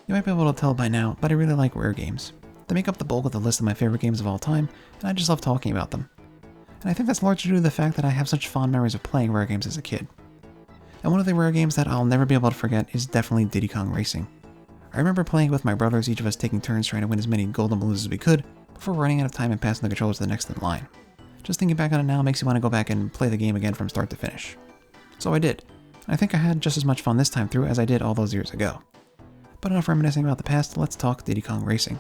You might be able to tell by now, but I really like rare games. They make up the bulk of the list of my favorite games of all time, and I just love talking about them. And I think that's largely due to the fact that I have such fond memories of playing rare games as a kid. And one of the rare games that I'll never be able to forget is definitely Diddy Kong Racing. I remember playing with my brothers, each of us taking turns trying to win as many golden balloons as we could, before running out of time and passing the controller to the next in line. Just thinking back on it now makes you want to go back and play the game again from start to finish. So I did. And I think I had just as much fun this time through as I did all those years ago. But enough reminiscing about the past, let's talk Diddy Kong Racing.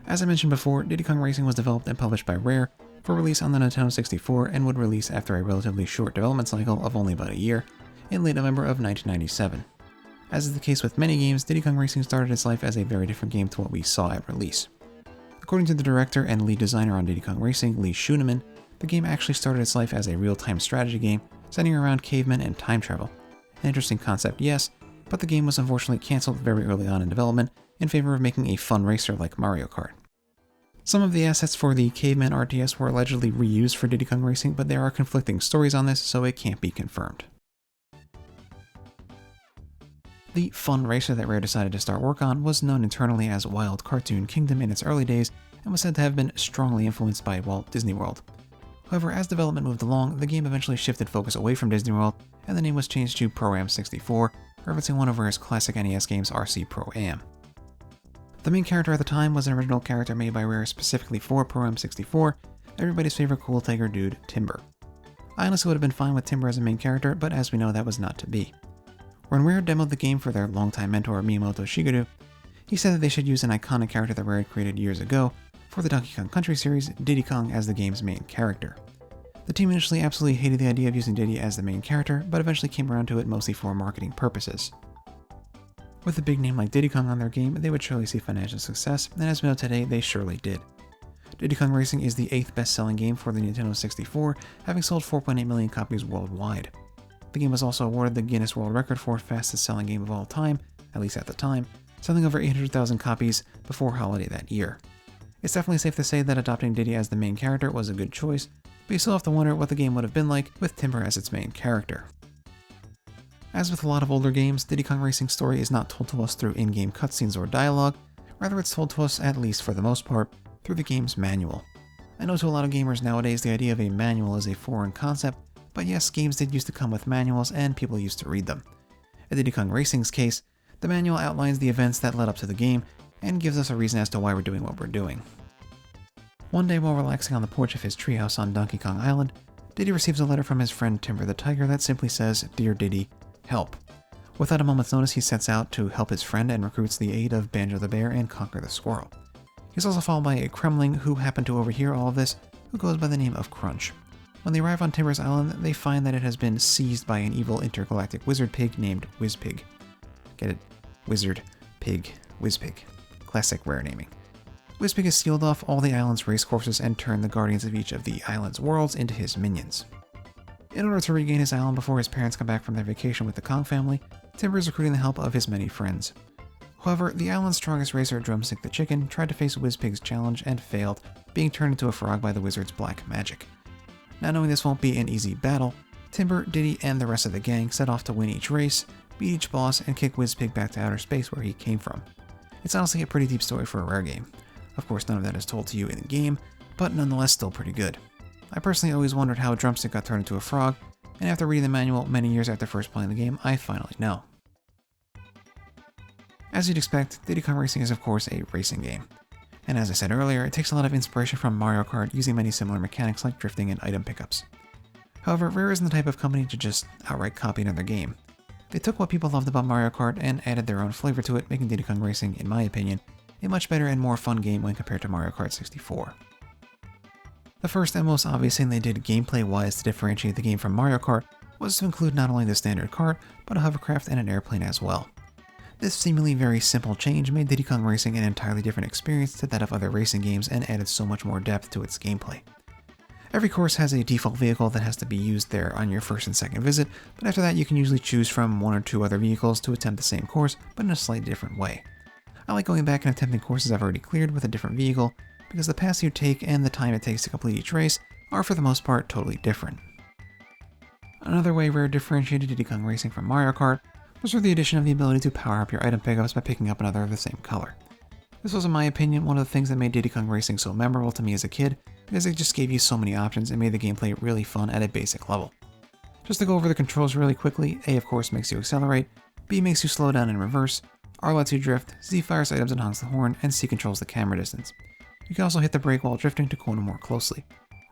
As I mentioned before, Diddy Kong Racing was developed and published by Rare for release on the Nintendo 64 and would release after a relatively short development cycle of only about a year, in late November of 1997. As is the case with many games, Diddy Kong Racing started its life as a very different game to what we saw at release. According to the director and lead designer on Diddy Kong Racing, Lee Schuneman, the game actually started its life as a real-time strategy game centering around cavemen and time travel. An interesting concept, yes, but the game was unfortunately cancelled very early on in development in favor of making a fun racer like Mario Kart. Some of the assets for the Caveman RTS were allegedly reused for Diddy Kong Racing, but there are conflicting stories on this, so it can't be confirmed. The fun racer that Rare decided to start work on was known internally as Wild Cartoon Kingdom in its early days and was said to have been strongly influenced by Walt Disney World. However, as development moved along, the game eventually shifted focus away from Disney World and the name was changed to Pro-Am 64, referencing one of Rare's classic NES games, RC Pro-Am. The main character at the time was an original character made by Rare specifically for Pro-Am 64, everybody's favorite cool tiger dude, Timber. I honestly would have been fine with Timber as a main character, but as we know that was not to be. When Rare demoed the game for their longtime mentor Miyamoto Shigeru, he said that they should use an iconic character that Rare had created years ago for the Donkey Kong Country series, Diddy Kong, as the game's main character. The team initially absolutely hated the idea of using Diddy as the main character, but eventually came around to it mostly for marketing purposes. With a big name like Diddy Kong on their game, they would surely see financial success, and as we know today, they surely did. Diddy Kong Racing is the 8th best-selling game for the Nintendo 64, having sold 4.8 million copies worldwide. The game was also awarded the Guinness World Record for fastest-selling game of all time, at least at the time, selling over 800,000 copies before holiday that year. It's definitely safe to say that adopting Diddy as the main character was a good choice, but you still have to wonder what the game would have been like with Timber as its main character. As with a lot of older games, Diddy Kong Racing's story is not told to us through in-game cutscenes or dialogue, rather it's told to us, at least for the most part, through the game's manual. I know to a lot of gamers nowadays the idea of a manual is a foreign concept, but yes, games did used to come with manuals and people used to read them. In Diddy Kong Racing's case, the manual outlines the events that led up to the game and gives us a reason as to why we're doing what we're doing. One day while relaxing on the porch of his treehouse on Donkey Kong Island, Diddy receives a letter from his friend Timber the Tiger that simply says, "Dear Diddy, help." Without a moment's notice, he sets out to help his friend and recruits the aid of Banjo the Bear and Conker the Squirrel. He's also followed by a Kremling who happened to overhear all of this, who goes by the name of Crunch. When they arrive on Timber's Island, they find that it has been seized by an evil intergalactic wizard pig named Wizpig. Get it? Wizard, pig, Wizpig. Classic Rare naming. Wizpig has sealed off all the island's racecourses and turned the guardians of each of the island's worlds into his minions. In order to regain his island before his parents come back from their vacation with the Kong family, Timber is recruiting the help of his many friends. However, the island's strongest racer, Drumstick the Chicken, tried to face Wizpig's challenge and failed, being turned into a frog by the wizard's black magic. Now knowing this won't be an easy battle, Timber, Diddy, and the rest of the gang set off to win each race, beat each boss, and kick Wizpig back to outer space where he came from. It's honestly a pretty deep story for a Rare game. Of course, none of that is told to you in the game, but nonetheless still pretty good. I personally always wondered how Drumstick got turned into a frog, and after reading the manual many years after first playing the game, I finally know. As you'd expect, Diddy Kong Racing is of course a racing game. And as I said earlier, it takes a lot of inspiration from Mario Kart, using many similar mechanics like drifting and item pickups. However, Rare isn't the type of company to just outright copy another game. They took what people loved about Mario Kart and added their own flavor to it, making Diddy Kong Racing, in my opinion, a much better and more fun game when compared to Mario Kart 64. The first and most obvious thing they did gameplay-wise to differentiate the game from Mario Kart was to include not only the standard kart, but a hovercraft and an airplane as well. This seemingly very simple change made Diddy Kong Racing an entirely different experience to that of other racing games and added so much more depth to its gameplay. Every course has a default vehicle that has to be used there on your first and second visit, but after that you can usually choose from one or two other vehicles to attempt the same course, but in a slightly different way. I like going back and attempting courses I've already cleared with a different vehicle, because the paths you take and the time it takes to complete each race are for the most part totally different. Another way Rare differentiated Diddy Kong Racing from Mario Kart was through the addition of the ability to power up your item pickups by picking up another of the same color. This was, in my opinion, one of the things that made Diddy Kong Racing so memorable to me as a kid, because it just gave you so many options and made the gameplay really fun at a basic level. Just to go over the controls really quickly, A of course makes you accelerate, B makes you slow down and reverse, R lets you drift, Z fires items and honks the horn, and C controls the camera distance. You can also hit the brake while drifting to corner more closely.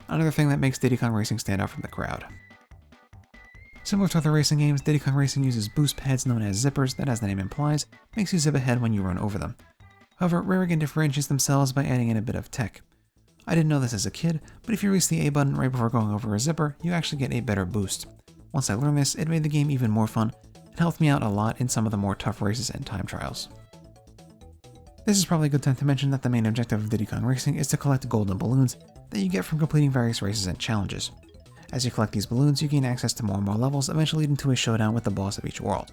Another thing that makes Diddy Kong Racing stand out from the crowd. Similar to other racing games, Diddy Kong Racing uses boost pads known as zippers that, as the name implies, makes you zip ahead when you run over them. However, Rare again differentiates themselves by adding in a bit of tech. I didn't know this as a kid, but if you release the A button right before going over a zipper, you actually get a better boost. Once I learned this, it made the game even more fun and helped me out a lot in some of the more tough races and time trials. This is probably a good time to mention that the main objective of Diddy Kong Racing is to collect golden balloons that you get from completing various races and challenges. As you collect these balloons, you gain access to more and more levels, eventually leading to a showdown with the boss of each world.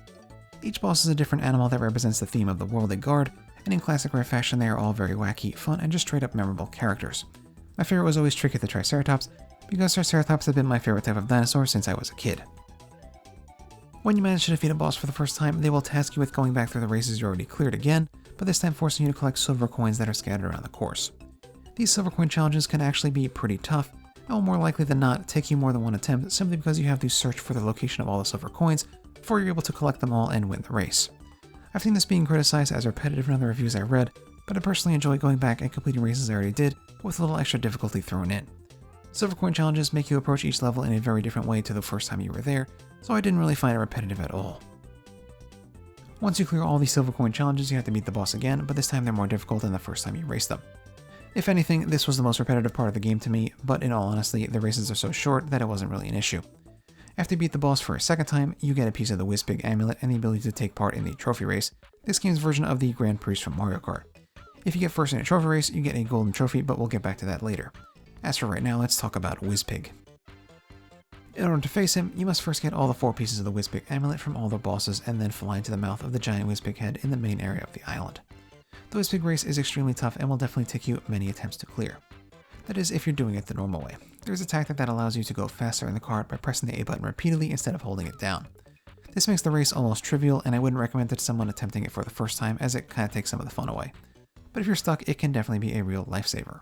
Each boss is a different animal that represents the theme of the world they guard, and in classic Rare fashion they are all very wacky, fun, and just straight up memorable characters. My favorite was always Tricky the Triceratops, because Triceratops have been my favorite type of dinosaur since I was a kid. When you manage to defeat a boss for the first time, they will task you with going back through the races you already cleared again, but this time forcing you to collect silver coins that are scattered around the course. These silver coin challenges can actually be pretty tough, and will more likely than not take you more than one attempt simply because you have to search for the location of all the silver coins before you're able to collect them all and win the race. I've seen this being criticized as repetitive in other reviews I read, but I personally enjoy going back and completing races I already did, with a little extra difficulty thrown in. Silver coin challenges make you approach each level in a very different way to the first time you were there, so I didn't really find it repetitive at all. Once you clear all these silver coin challenges, you have to meet the boss again, but this time they're more difficult than the first time you raced them. If anything, this was the most repetitive part of the game to me, but in all honesty, the races are so short that it wasn't really an issue. After you beat the boss for a second time, you get a piece of the Wizpig amulet and the ability to take part in the trophy race, this game's version of the Grand Prix from Mario Kart. If you get first in a trophy race, you get a golden trophy, but we'll get back to that later. As for right now, let's talk about Wizpig. In order to face him, you must first get all the 4 pieces of the Wizpig amulet from all the bosses and then fly into the mouth of the giant Wizpig head in the main area of the island. The Wizpig race is extremely tough and will definitely take you many attempts to clear. That is, if you're doing it the normal way. There's a tactic that allows you to go faster in the kart by pressing the A button repeatedly instead of holding it down. This makes the race almost trivial, and I wouldn't recommend it to someone attempting it for the first time, as it kinda takes some of the fun away. But if you're stuck, it can definitely be a real lifesaver.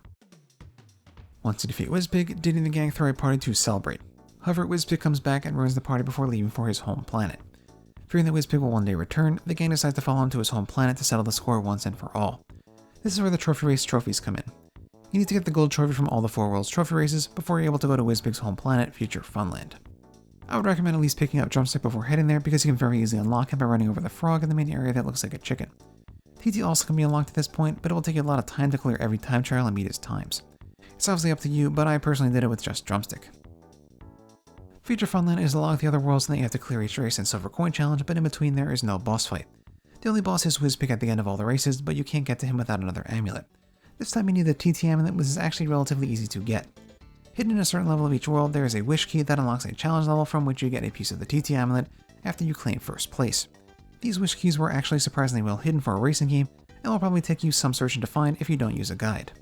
Once you defeat Wizpig, Diddy and the gang throw a party to celebrate. However, Wizpig comes back and ruins the party before leaving for his home planet. Fearing that Wizpig will one day return, the gang decides to follow him to his home planet to settle the score once and for all. This is where the trophy race trophies come in. You need to get the gold trophy from all the 4 world's trophy races before you're able to go to Wizpig's home planet, Future Funland. I would recommend at least picking up Drumstick before heading there because you can very easily unlock him by running over the frog in the main area that looks like a chicken. TT also can be unlocked at this point, but it will take you a lot of time to clear every time trial and meet his times. It's obviously up to you, but I personally did it with just Drumstick. Future Funland is along with the other worlds and that you have to clear each race and silver coin challenge, but in between there is no boss fight. The only boss is Wizpig at the end of all the races, but you can't get to him without another amulet. This time you need the TT amulet, which is actually relatively easy to get. Hidden in a certain level of each world, there is a wish key that unlocks a challenge level from which you get a piece of the TT amulet after you claim first place. These wish keys were actually surprisingly well hidden for a racing game, and will probably take you some searching to find if you don't use a guide.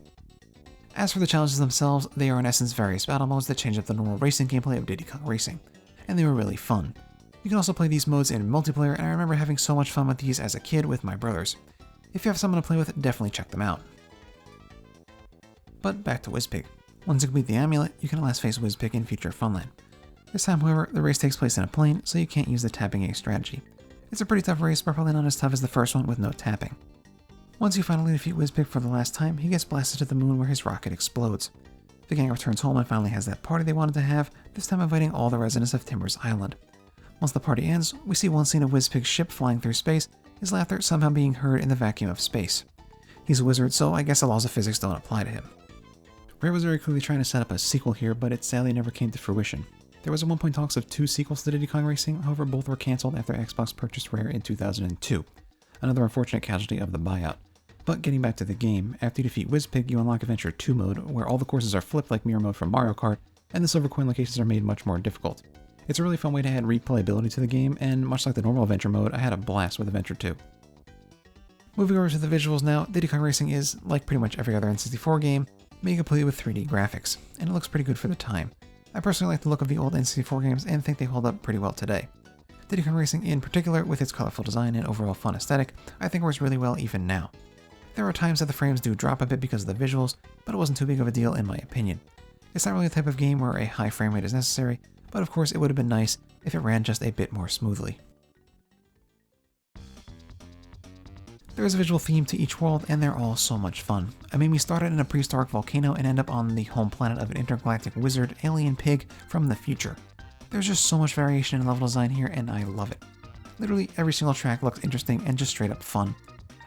As for the challenges themselves, they are in essence various battle modes that change up the normal racing gameplay of Diddy Kong Racing, and they were really fun. You can also play these modes in multiplayer, and I remember having so much fun with these as a kid with my brothers. If you have someone to play with, definitely check them out. But back to Wizpig. Once you complete the amulet, you can at last face Wizpig in future Funland. This time, however, the race takes place in a plane, so you can't use the tapping A strategy. It's a pretty tough race, but probably not as tough as the first one with no tapping. Once you finally defeat Wizpig for the last time, he gets blasted to the moon where his rocket explodes. The gang returns home and finally has that party they wanted to have, this time inviting all the residents of Timbers Island. Once the party ends, we see one scene of Wizpig's ship flying through space, his laughter somehow being heard in the vacuum of space. He's a wizard, so I guess the laws of physics don't apply to him. Rare was very clearly trying to set up a sequel here, but it sadly never came to fruition. There was at one point talks of 2 sequels to Diddy Kong Racing, however both were cancelled after Xbox purchased Rare in 2002. Another unfortunate casualty of the buyout. But getting back to the game, after you defeat Wizpig, you unlock Adventure 2 mode, where all the courses are flipped like Mirror mode from Mario Kart, and the silver coin locations are made much more difficult. It's a really fun way to add replayability to the game, and much like the normal Adventure mode, I had a blast with Adventure 2. Moving over to the visuals now, Diddy Kong Racing is, like pretty much every other N64 game, made completely with 3D graphics, and it looks pretty good for the time. I personally like the look of the old N64 games and think they hold up pretty well today. Diddy Kong Racing in particular, with its colorful design and overall fun aesthetic, I think works really well even now. There are times that the frames do drop a bit because of the visuals, but it wasn't too big of a deal in my opinion. It's not really a type of game where a high frame rate is necessary, but of course it would have been nice if it ran just a bit more smoothly. There is a visual theme to each world, and they're all so much fun. I mean, we started in a prehistoric volcano and end up on the home planet of an intergalactic wizard alien pig from the future. There's just so much variation in level design here, and I love it. Literally every single track looks interesting and just straight up fun,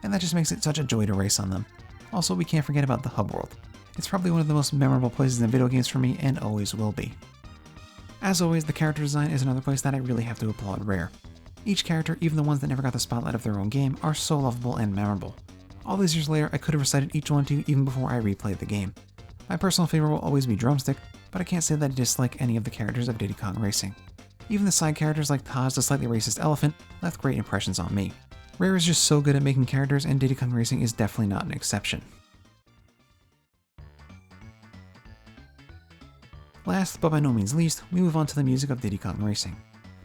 and that just makes it such a joy to race on them. Also, we can't forget about the hub world. It's probably one of the most memorable places in video games for me, and always will be. As always, the character design is another place that I really have to applaud Rare. Each character, even the ones that never got the spotlight of their own game, are so lovable and memorable. All these years later, I could have recited each one to you even before I replayed the game. My personal favorite will always be Drumstick, but I can't say that I dislike any of the characters of Diddy Kong Racing. Even the side characters like Taz the slightly racist elephant left great impressions on me. Rare is just so good at making characters, and Diddy Kong Racing is definitely not an exception. Last, but by no means least, we move on to the music of Diddy Kong Racing.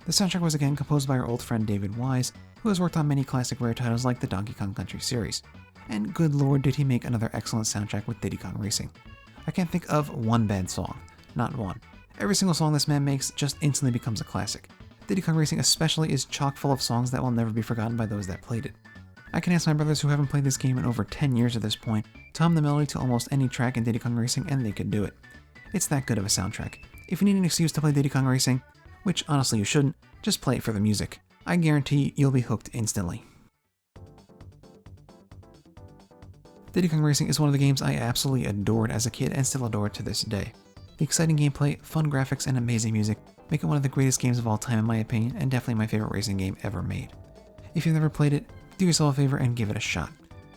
The soundtrack was again composed by our old friend David Wise, who has worked on many classic Rare titles like the Donkey Kong Country series. And good lord did he make another excellent soundtrack with Diddy Kong Racing. I can't think of one bad song. Not one. Every single song this man makes just instantly becomes a classic. Diddy Kong Racing especially is chock full of songs that will never be forgotten by those that played it. I can ask my brothers who haven't played this game in over 10 years at this point to hum the melody to almost any track in Diddy Kong Racing and they could do it. It's that good of a soundtrack. If you need an excuse to play Diddy Kong Racing, which honestly you shouldn't, just play it for the music. I guarantee you'll be hooked instantly. Diddy Kong Racing is one of the games I absolutely adored as a kid and still adore to this day. The exciting gameplay, fun graphics, and amazing music make it one of the greatest games of all time in my opinion, and definitely my favorite racing game ever made. If you've never played it, do yourself a favor and give it a shot.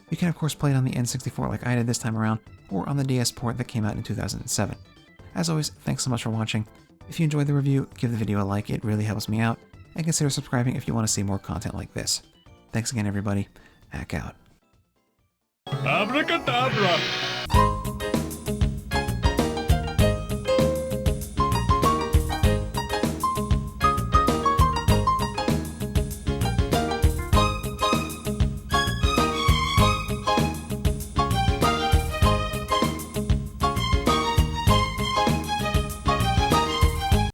You can of course play it on the N64 like I did this time around, or on the DS port that came out in 2007. As always, thanks so much for watching. If you enjoyed the review, give the video a like, it really helps me out, and consider subscribing if you want to see more content like this. Thanks again everybody, back out. Abracadabra!